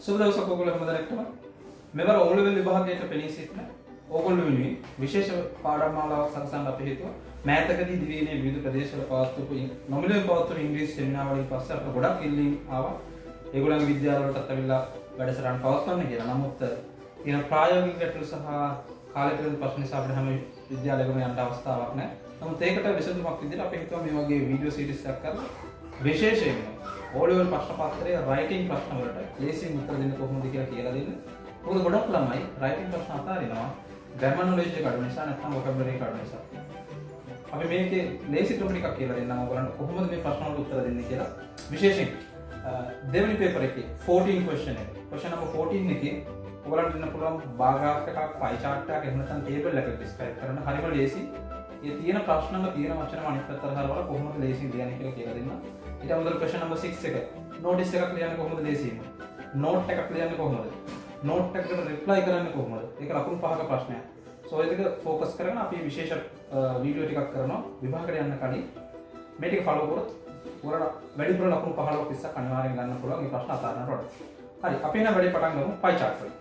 සුබ දවසක් ඔයගොල්ලෝ හැම දෙනෙක්ටම. මෙවර O level විභාගයට පෙනී සිටින ඕගොල්ලෝ වෙනුවෙන් විශේෂ පාඩම් මාලාවක් සකසන්න අපි හිතුවා. මෑතකදී දිවයිනේ විවිධ ප්‍රදේශවල පවත්වපු නොමිලෙන් පවත්වපු ඉංග්‍රීසි සෙමිනාර් වලින් පස්සේ අපිට ගොඩක් ඉල්ලීම් ආවා. ඒගොල්ලන්ගේ විද්‍යාලවලටත් ඇවිල්ලා වැඩසටහන් පවත්වන්න කියලා. නමුත් තියෙන ප්‍රායෝගික ගැටලු සහ කාලය පිළිබඳ ප්‍රශ්න නිසා අපිට හැම විද්‍යාලයකම යන්න අවස්ථාවක් නැහැ. නමුත් ඒකට විසඳුමක් විදිහට අපි හිතුවා මේ වගේ වීඩියෝ සීරීස් එකක් කරලා විශේෂයෙන්ම O level ප්‍රශ්න පත්‍රයේ රයිටින් ප්‍රශ්න වලට ලේසියෙන් උත්තර දෙන්න කොහොමද කියලා දෙන්න. මොකද ගොඩක් ළමයි රයිටින් ප්‍රශ්න අතාරිනවා ග්‍රැමර් නොලෙජ් එක අඩු නිසා නැත්නම් වොකැබුලරි එක අඩු නිසා. අපි මේකේ ලේසි ටොපික් එකක් කියලා දෙන්නම් ඔයගොල්ලන්ට කොහොමද මේ ප්‍රශ්න වලට උත්තර දෙන්නේ කියලා. විශේෂයෙන් දෙවෙනි පේපර් එකේ 14 question එක. question number 14 එකේ ඔයගොල්ලන්ට දෙන්න පුළුවන් බාර් ග්‍රාෆ් එකක්, පයි chart එකක්, එහෙම නැත්නම් ටේබල් එකක් ඩිස්ක්‍රයිබ් කරන්න. හරිම ලේසි. මේ තියෙන ප්‍රශ්නම තියෙන වචනම අනිත් පැත්තට හරවලා කොහොමද ලේසියෙන් ලියන්නේ කියලා දෙන්න. ඊට අමතරව question number 6 එක notice එකක් ලියන්නේ කොහොමද ලේසියෙන්? note එකක් ලියන්නේ කොහොමද? note එකට reply කරන්නේ කොහොමද? ඒක ලකුණු 5ක ප්‍රශ්නයක්. so ඒක focus කරගෙන අපි විශේෂ වීඩියෝ ටිකක් කරනවා විභාගයට යන්න කලින්. මේ ටික follow කරොත් ඔයාලට වැඩිපුර ලකුණු 15ක් 20ක් අනිවාර්යෙන් ගන්න පුළුවන් මේ ප්‍රශ්න අතාරනට වඩා. හරි අපි එහෙනම් වැඩි පටන් ගමු pie chart වලින්.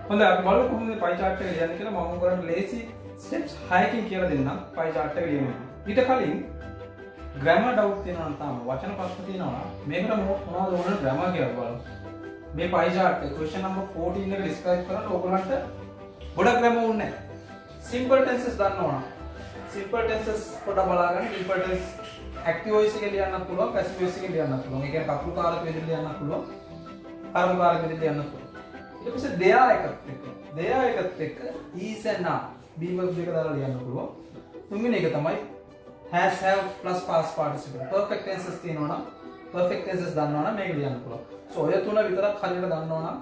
හොඳයි අපි බලමු කොහොමද pie chart එක ලියන්නේ කියලා. මම ඔයගොල්ලන්ට ලේසි steps 6කින් කියලා දෙන්නම් pie chart එක ලියන්න. ඊට කලින් grammar doubt තියෙනවා නම් තාම වචන ප්‍රශ්න තියෙනවා නම් මේකට මොනවද ඕන grammar කියලා බලමු. මේ pie chart එක question number 14 එක describe කරන්න ඔයගොල්ලන්ට ගොඩක් grammar ඕනේ නැහැ. simple tenses දන්න ඕන. simple tenses පොඩ්ඩක් බලාගන්න. simple tense active voice එකේ ලියන්නත් පුළුවන්, passive voice එකේ ලියන්නත් පුළුවන්. ඒ කියන්නේ කපුරු කාරක විදිහට ලියන්නත් පුළුවන්, කර්ම කාරක විදිහට ලියන්නත් පුළුවන්. ඊට පස්සේ දෙයා එකත් එක්ක is and are be verb දෙක දාලා ලියන්න පුළුවන්. තුන්වෙනි එක තමයි has have plus past participle. perfect tenses තියෙනවා නම් perfect tenses දන්නවා නම් මේක ලියන්න පුළුවන්. so ඔය තුන විතරක් හරියට දන්නවා නම්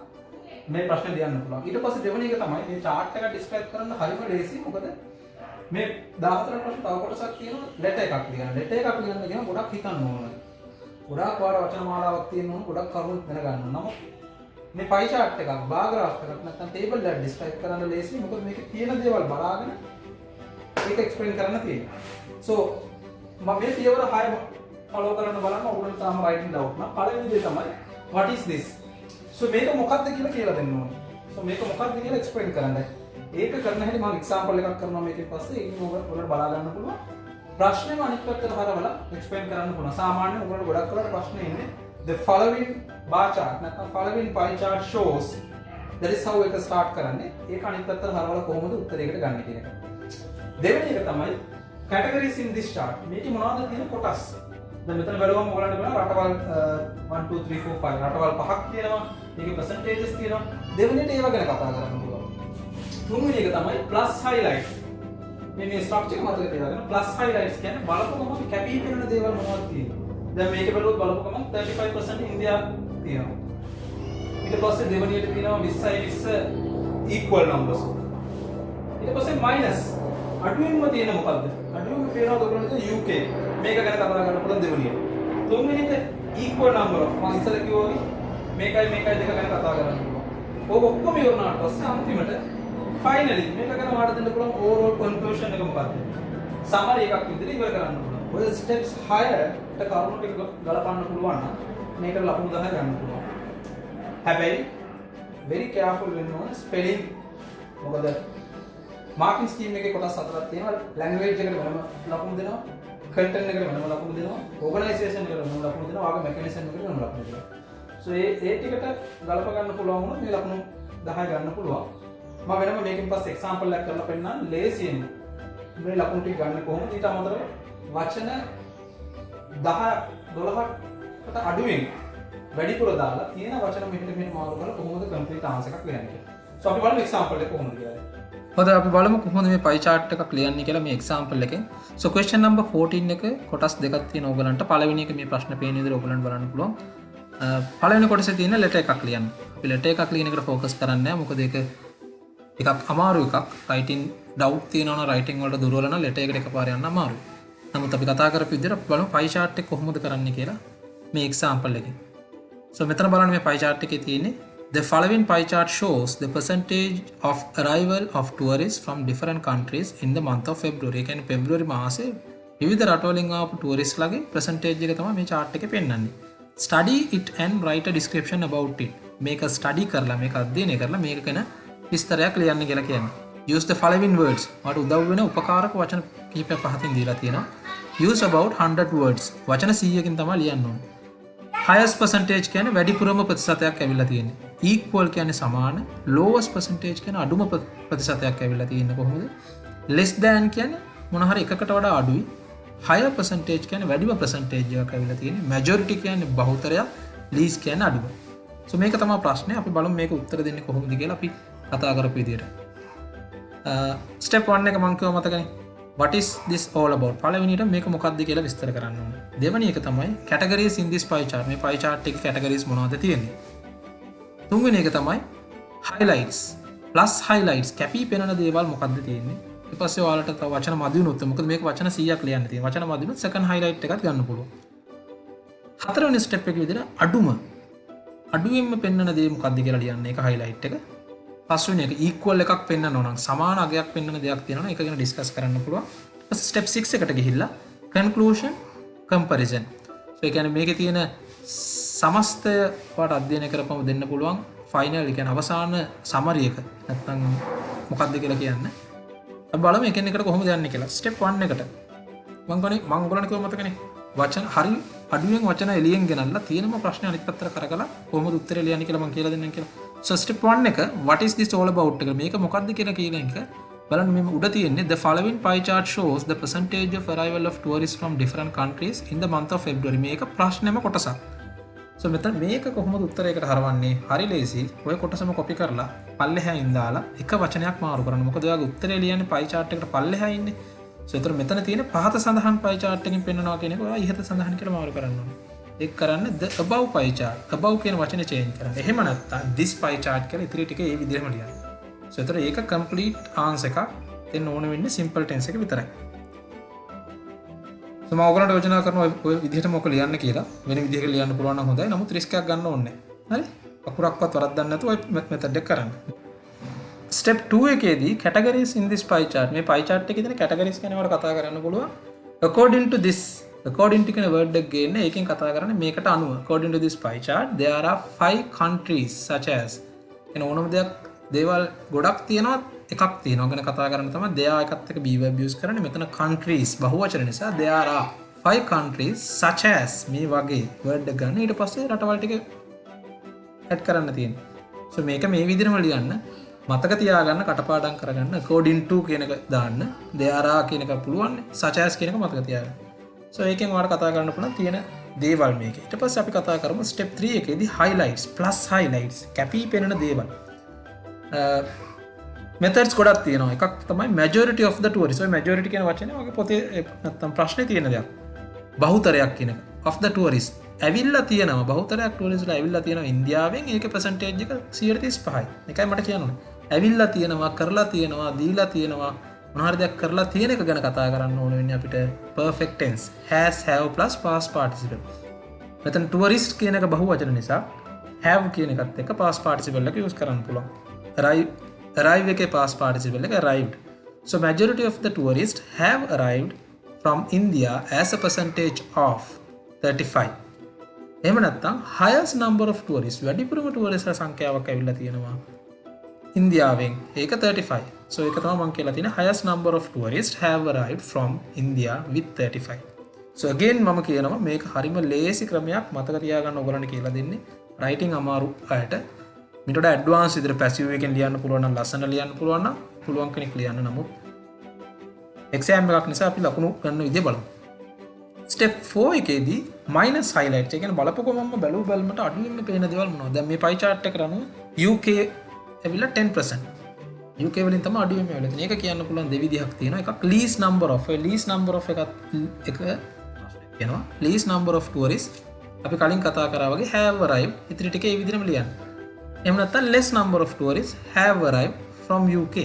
මේ ප්‍රශ්නේ ලියන්න පුළුවන්. ඊට පස්සේ දෙවෙනි එක තමයි මේ chart එක describe කරන්න හරිම ලේසි. මොකද මේ 14 ප්‍රශ්න තව කොටසක් තියෙනවා letter එකක් ලියන්න. letter එකක් ලියන්න කියන ගොඩක් හිතන්න ඕනේ. ගොඩක් වාර වචන මාලාවක් තියෙනවා ගොඩක් කරුණු දැනගන්න. නමුත් මේ pie chart එකක් bar graph එකක් නැත්නම් table එකක් describe කරන්න ලේසි. මොකද මේකේ තියෙන දේවල් බලාගෙන ඒක explain කරන්න තියෙනවා. so මම මේ පියවර 6 follow කරන්න බලන්න ඔයගොල්ලෝ තාම writing doubt නම් පළවෙනි දේ තමයි what is this? so මේක මොකක්ද කියලා දෙන්න ඕනේ. so මේක මොකක්ද කියලා explain කරන්න. ඒක කරන හැටි මම example එකක් කරනවා මේකෙන් පස්සේ ඒක ඔයගොල්ලෝ බලා ගන්න පුළුවන්. ප්‍රශ්නේම අනිත් පැත්තට හරවලා explain කරන්න පුළුවන්. සාමාන්‍යයෙන් ඔයගොල්ලෝ ගොඩක් කරලා ප්‍රශ්නේ ඉන්නේ the following bar chart නැත්නම් following pie chart shows that is how එක start කරන්නේ. ඒක අනිත් පැත්තට හරවලා කොහොමද උත්තරයකට ගන්න කියන එක. දෙවෙනි එක තමයි categories in this chart. මේකේ මොනවද තියෙන කොටස්? දැන් මෙතන බලවම ඔයගලන්ට බලන්න රටවල් 1 2 3 4 5 රටවල් පහක් තියෙනවා. මේකේ percentages තියෙනවා. දෙවෙනිට ඒව ගැන කතා කරන්න පුළුවන්. තුන්වෙනි එක තමයි plus highlights. මේ structure එක මතක තියාගන්න. plus highlights කියන්නේ බලපුවම කැපී පෙනෙන දේවල් මොනවද තියෙන්නේ. දැන් මේක බලුවොත් බලපුවම 35% ඉන්දියා තියෙනවා. ඊට පස්සේ දෙවෙනියට තියෙනවා 20යි 20 equal numbers. ඊට පස්සේ minus අඩුවෙන්ම තියෙන මොකද්ද? අඩුවෙන්ම තියෙනවා ඔයගොල්ලන්ට UK. මේක ගැන කතා කරන්න පුළුවන් දෙවෙනියට. තුන්වෙනිට equal number of මම ඉස්සර කිව්වා වගේ මේකයි දෙක ගැන කතා කරන්න පුළුවන්. ඔක ඔක්කොම ඉවරනාට පස්සේ අන්තිමට finally මේක ගැන වාට දෙන්න පුළුවන් overall conclusion එක මොකක්ද? summary එකක් විදිහට ඉවර කරන්න පුළුවන්. ඔය steps 6ට කරුණු ටික ගලපන්න පුළුවන් නම් මේකට ලකුණු 10 ගන්න පුළුවන්. හැබැයි very careful වෙන්න ඕන spelling. මොකද marking scheme එකේ කොටස් හතරක් තියෙනවා. language එකට වෙනම ලකුණු දෙනවා, content එකට වෙනම ලකුණු දෙනවා, organization එකට වෙනම ලකුණු දෙනවා, ආගේ mechanism එකට වෙනම ලකුණු දෙනවා. so ඒ ටිකට ගලප ගන්න පුළුවන් වුණොත් මේ ලකුණු 10 ගන්න පුළුවන්. මම වෙනම මේකෙන් පස්සේ example එකක් කරලා පෙන්නන්න ලේසියෙන් මේ ලකුණු ටික ගන්න කොහොමද. ඊට අමතරව වචන 10 12කට අඩුවෙන් වැඩිපුර දාලා තියෙන වචන මෙහෙට මාරු කරලා කොහොමද complete answer එකක් ලියන්නේ කියලා. So අපි බලමු example එක කොහොමද කියලා. හොඳයි අපි බලමු කොහොමද මේ pie chart එකක් ලියන්නේ කියලා මේ example එකෙන්. So question number 14 එක කොටස් දෙකක් තියෙනවා ඔයගලන්ට. පළවෙනි එක මේ ප්‍රශ්න පේන විදිහට ඔයගලන්ට බලන්න පුළුවන්. පළවෙනි කොටසේ තියෙන letter එකක් ලියන්න. අපි letter එකක් ලියන එකට focus කරන්නේ නැහැ. මොකද ඒක ටිකක් අමාරු එකක්. writing doubt තියෙනවා නම් writing වලට දුර්වල නම් letter එකට එකපාර යන්න අමාරුයි. නමුත් අපි කතා කරපු විදිහට අපි බලමු pie chart එක කොහොමද කරන්නේ කියලා මේ example එකෙන්. So මෙතන බලන්න මේ pie chart එකේ තියෙන්නේ the following pie chart shows the percentage of arrival of tourists from different countries in the month of February. ඒ කියන්නේ February මාසේ විවිධ රටවලින් ආපු tourists ලගේ percentage එක තමයි මේ chart එකේ පෙන්නන්නේ. Study it and write a description about it. මේක study කරලා මේක අධ්‍යයනය කරලා මේක ගැන විස්තරයක් ලියන්න කියලා කියන්නේ. Use the following words. වට උදව් වෙන උපකාරක වචන කිහිපයක් පහකින් දීලා තියෙනවා. Use about 100 words. වචන 100කින් තමයි ලියන්න ඕනේ. Highest percentage කියන්නේ වැඩිපුරම ප්‍රතිශතයක් ඇවිල්ලා තියෙන්නේ. Equal කියන්නේ සමාන. Lowest percentage කියන්නේ අඩුම ප්‍රතිශතයක් ඇවිල්ලා තියෙන්නේ කොහොමද? Less than කියන්නේ මොන හරි එකකට වඩා අඩුයි. Higher percentage කියන්නේ වැඩිම percentage එකක් ඇවිල්ලා තියෙන්නේ. Majority කියන්නේ බහුතරයක්. Least කියන්නේ අඩුම. So මේක තමයි ප්‍රශ්නේ. අපි බලමු මේක උත්තර දෙන්නේ කොහොමද කියලා අපි කතා කරපු විදියට. Step 1 එක මම කිව්වා මතකනේ. What is this all about? පළවෙනියට මේක මොකක්ද කියලා විස්තර කරන්න ඕනේ. දෙවෙනි එක තමයි categories in this pie chart. මේ pie chart එකේ categories මොනවද තියෙන්නේ? තුන්වෙනි එක තමයි highlights. plus highlights කැපී පෙනෙන දේවල් මොකක්ද තියෙන්නේ? ඊට පස්සේ ඔයාලට තව වචන මදි වුණොත් මොකද මේක වචන 100ක් ලියන්න තියෙනවා. වචන මදි වුණොත් second highlight එකක් ගන්න පුළුවන්. හතරවෙනි step එකේ විදිහට අඩුවෙන්ම පෙන්වන දේ මොකක්ද කියලා ලියන්න. ඒක highlight එක. පස්වෙනි එක equal එකක් පෙන්වන්න ඕන නම් සමාන අගයක් පෙන්වන දෙයක් තියෙනවා නම් ඒක ගැන discuss කරන්න පුළුවන්. ඊට step 6 එකට ගිහිල්ලා conclusion comparison. so ඒ කියන්නේ මේකේ තියෙන සමස්තය වට අධ්‍යයනය කරපුවම දෙන්න පුළුවන් final ඒ කියන්නේ අවසාන summary එක. නැත්නම් මොකක්ද කියලා කියන්න. අපි බලමු එකින් එකට කොහොමද යන්නේ කියලා. step 1 එකට මම ඔයගොල්ලන්ට කිව්ව මතකනේ. වචන හරි අඩුවෙන් වචන එළියෙන් ගෙනල්ලා තියෙනම ප්‍රශ්නේ අනිත් පැත්තට කරකලා කොහොමද උත්තරේ ලියන්නේ කියලා මම කියලා දෙන්නම් කියලා. So step 1 එක what is this all about එක මේක මොකක්ද කියලා කියන එක බලන්න මේ උඩ තියෙන්නේ the following pie chart shows the percentage of arrival of tourists from different countries in the month of February. මේක ප්‍රශ්නෙම කොටසක්. So මෙතන මේක කොහොමද උත්තරයකට හරවන්නේ? හරි ලේසි. ඔය කොටසම copy කරලා පල්ලෙහායින් දාලා එක වචනයක් මාරු කරන්න. මොකද ඔයාගේ උත්තරේ ලියන්නේ pie chart එකට පල්ලෙහා ඉන්නේ. So ඒතර මෙතන තියෙන පහත සඳහන් pie chart එකකින් පෙන්නනවා කියන එක ඔයා ඉහත සඳහන් කියලා මාරු කරන්න ඕනේ. ඒක කරන්න the above pie chart. above කියන වචනේ change කරන්න. එහෙම නැත්නම් this pie chart කියලා ඉතිරි ටික ඒ විදිහම ලියන්න. So ඒතර ඒක complete answer එකක්. දෙන්න ඕන වෙන්නේ simple tense එක විතරයි. So මම ඔයගලන්ට යෝජනා කරනවා ඔය විදිහටම ඔක ලියන්න කියලා. වෙන විදිහකට ලියන්න පුළුවන් නම් හොඳයි. නමුත් risk එකක් ගන්න ඕනේ නැහැ. හරි? අකුරක්වත් වරද්දන්න නැතුව ඔය method එක කරන්න. Step 2 එකේදී categories in this pie chart. මේ pie chart එකේ තියෙන categories ගැන වල කතා කරන්න පුළුවන්. According to this according to කියන word එක ගේන්න ඒකෙන් කතා කරන්නේ මේකට අනුව. According to this pie chart there are 5 countries such as එන ඕනම දේවල් ගොඩක් තියෙනවා එකක් තියෙනවා ගැන කතා කරන්න තමයි there එකත් එක්ක be verb use කරන්නේ. මෙතන countries බහුවචන නිසා there are 5 countries such as මේ වගේ word එක ගන්න ඊට පස්සේ රටවල් ටික add කරන්න තියෙනවා. So මේක මේ විදිහටම ලියන්න. මතක තියාගන්න කටපාඩම් කරගන්න according to කියන එක දාන්න there are කියන එක පුළුවන් such as කියන එක මතක තියාගන්න. So ඒකෙන් ඔයාලට කතා කරන්න පුළුවන් තියෙන දේවල් මේකේ. ඊට පස්සේ අපි කතා කරමු step 3 එකේදී highlights plus highlights කැපී පෙනෙන දේවල්. methods ගොඩක් තියෙනවා. එකක් තමයි majority of the tourists. ඔය majority කියන වචනේ ඔයගේ පොතේ නැත්තම් ප්‍රශ්නේ තියෙන දෙයක්. බහුතරයක් කියන එක. of the tourists ඇවිල්ලා තියෙනවා බහුතරයක් ටූරිස්ට්ලා ඇවිල්ලා තියෙනවා ඉන්දියාවෙන් ඒකේ percentage එක 135යි. ඒකයි මට කියන්න ඕනේ. ඇවිල්ලා තියෙනවා කරලා තියෙනවා දීලා තියෙනවා මොන හරි දෙයක් කරලා තියෙන එක ගැන කතා කරන්න ඕන වෙන්නේ අපිට perfect tense has have plus past participle. මෙතන tourist කියන එක බහුවචන නිසා have කියන එකත් එක්ක past participle එක use කරන්න පුළුවන්. arrive එකේ past participle එක arrived. So majority of the tourists have arrived from India as a percentage of 35. එහෙම නැත්නම් highest number of tourists වැඩිපුරම touristලා සංඛ්‍යාවක් ඇවිල්ලා තියෙනවා ඉන්දියාවෙන් ඒක 35. So ඒක තමයි මම කියලා තියෙන highest number of tourists have arrived from India with 35. So again මම කියනවා මේක හරිම ලේසි ක්‍රමයක් මතක තියාගන්න ඔයගලන්ට කියලා දෙන්නේ. writing අමාරු අයට මීට වඩා advanced විදිහට passive එකෙන් ලියන්න පුළුවන් නම් ලස්සන ලියන්න පුළුවන් නම් පුළුවන් කෙනෙක් ලියන්න. නමුත් exam එකක් නිසා අපි ලකුණු ගන්න විදිය බලමු. step 4 එකේදී minus highlight එක කියන්නේ බලපුවම මම බැලුව බැලමට අඩුවෙන්ම පේන දේවල් මොනවද? දැන් මේ pie chart එක කරනවා UK ඇවිල්ලා 10%. UK වලින් තමයි අඩුවෙන් ඇවිල්ලා තියෙන්නේ. ඒක කියන්න පුළුවන් දෙවිදිහක් තියෙනවා. එකක් least number of. A least number of එක කියනවා. least number of tourists අපි කලින් කතා කරා වගේ have arrived. ඉතින් ටික ඒ විදිහටම ලියන්න. එහෙම නැත්නම් less number of tourists have arrived from UK.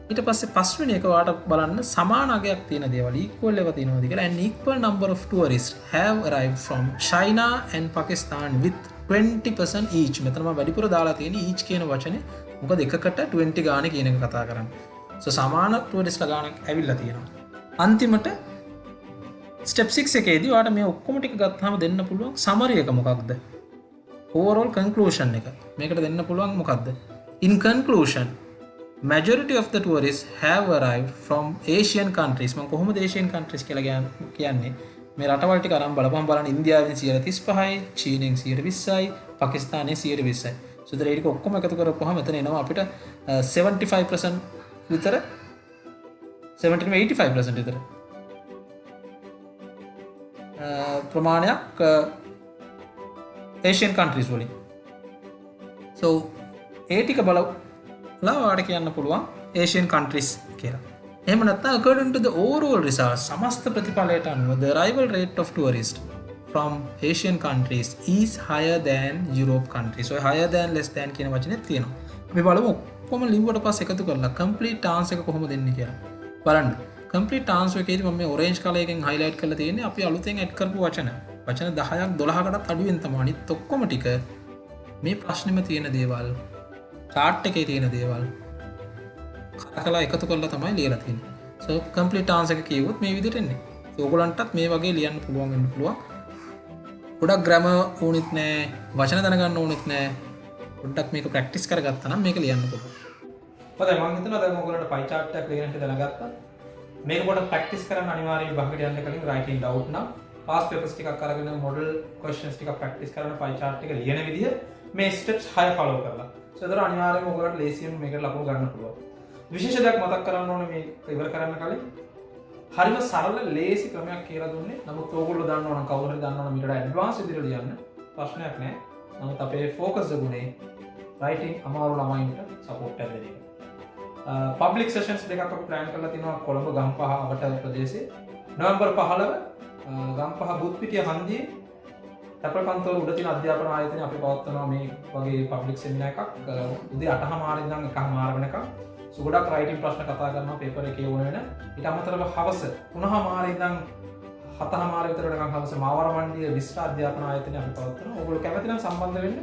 ඊට පස්සේ පස්වෙනි එක වාට බලන්න සමාන අගයක් තියෙන දේවල් equal ඒවා තියෙනවද කියලා. and equal number of tourists have arrived from China and Pakistan with 20% each. මෙතන මම වැඩිපුර දාලා තියෙන්නේ each කියන වචනේ. මොකද එකකට 20 ගානේ කියන එක කතා කරන්නේ. so සමාන touristලා ගානක් ඇවිල්ලා තියෙනවා. අන්තිමට step 6 එකේදී වාට මේ ඔක්කොම ටික ගත්තාම දෙන්න පුළුවන් summary එක මොකක්ද? overall conclusion එක. මේකට දෙන්න පුළුවන් මොකක්ද? in conclusion majority of the tourists have arrived from Asian countries. මම කොහොමද Asian countries කියලා කියන්නේ? මේ රටවල් ටික අරන් බලන්න ඉන්දියාවෙන් 35%යි, චීනෙන් 20%යි, පාකිස්තානයෙන් 20%යි. so ඒ ටික ඔක්කොම එකතු කරපුවාම මෙතන එනවා අපිට 75% විතර 85% විතර ප්‍රමාණයක් Asian countries වලින්. so ඒ ටික බලලා ඔයාලට කියන්න පුළුවන් Asian countries කියලා. එහෙම නැත්නම් according to the overall results සමස්ත ප්‍රතිඵලයට අනුව the arrival rate of tourists from Asian countries is higher than Europe countries. so higher than less than කියන වචනේ තියෙනවා. අපි බලමු කොහොම ලිව්වට පස්සේ එකතු කරලා complete answer එක කොහොමද දෙන්නේ කියලා. බලන්න. complete answer එකේදී මම මේ orange color එකෙන් highlight කරලා තියෙන්නේ අපි අලුතෙන් add කරපු වචන. වචන 10ක් 12කටත් අඩුවෙන් තමයි අනිත් ඔක්කොම ටික මේ ප්‍රශ්නෙම තියෙන දේවල් chart එකේ තියෙන දේවල් කලකලා එකතු කරලා තමයි ලියලා තියෙන්නේ. so complete answer එක කියවුවොත් මේ විදිහට එන්නේ. so ඔයගොල්ලන්ටත් මේ වගේ ලියන්න පුළුවන් වෙන්න පුළුවන්. ගොඩක් grammar ඕනෙත් නෑ, වචන දැනගන්න ඕනෙත් නෑ. පොඩ්ඩක් මේක practice කරගත්තා නම් මේක ලියන්න පුළුවන්. හොඳයි මම හිතනවා දැන් ඔයගොල්ලන්ට pie chart එක ලියන්න දැනගත්තා. මේක පොඩ්ඩක් practice කරන්න අනිවාර්යයෙන් විභාගයට යන්න කලින් writing doubt නම් past papers ටිකක් අරගෙන model questions ටිකක් practice කරන්න pie chart එක ලියන විදිහ මේ steps 6 follow කරලා. so ඒතර අනිවාර්යයෙන්ම ඔයගොල්ලන්ට ලේසියෙන් මේකට ලකුණු ගන්න පුළුවන්. විශේෂ දෙයක් මතක් කරන්න ඕනේ මේ ඉවර කරන්න කලින් හරිම සරල ලේසි ක්‍රමයක් කියලා දුන්නේ. නමුත් ඕගොල්ලෝ දන්නවනම් කවුරු හරි දන්නවනම් මීට ඇඩ්වාන්ස් විදිහට ලියන්න ප්‍රශ්නයක් නැහැ. නමුත් අපේ focus ගුණේ writing අමාරු ළමයින්ට support එකක් දෙන්න. public sessions දෙකක් අපි plan කරලා තිනවා කොළඹ ගම්පහ අවට ප්‍රදේශයේ නොවැම්බර් 15 ගම්පහ බුත්පිටිය හන්දියේ තපල කන්තෝර උඩ තියෙන අධ්‍යාපන ආයතනයේ අපි පවත්වනවා මේ වගේ public seminar එකක් උදේ 8:00 ඉඳන් 1:00 වෙනකම්. so ගොඩක් writing ප්‍රශ්න කතා කරනවා paper එකේ වුණ වෙන. ඊට අමතරව හවස 3:00 ඉඳන් 7:00 විතර වෙනකම් හවස මාවර මණ්ඩියේ විශ්ව අධ්‍යාපන ආයතනයේ අපි පවත්වනවා. ඔයගොල්ලෝ කැමති නම් සම්බන්ධ වෙන්න.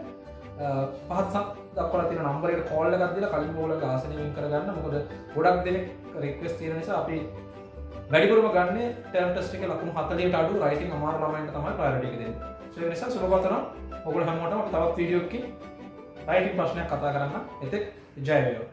පහත් දක්වලා තියෙන නම්බර් එකට කෝල් එකක් දීලා කලින් ඕගොල්ලෝගේ ආසනය වෙන් කරගන්න. මොකද ගොඩක් දෙනෙක් රික්වෙස්ට් තියෙන නිසා අපි වැඩිපුරම ගන්නේ ටර්ම් ටෙස්ට් එකේ ලකුණු 40ට අඩු රයිටින් අමාරු ළමයින්ට තමයි ප්‍රයොරිටි එක දෙන්නේ. ඒ නිසා සුබපතනවා ඔයගොල්ලෝ හැමෝටම තවත් වීඩියෝ එකකින් රයිටින් ප්‍රශ්නයක් කතා කරන්න. එතෙක් ජය වේවා.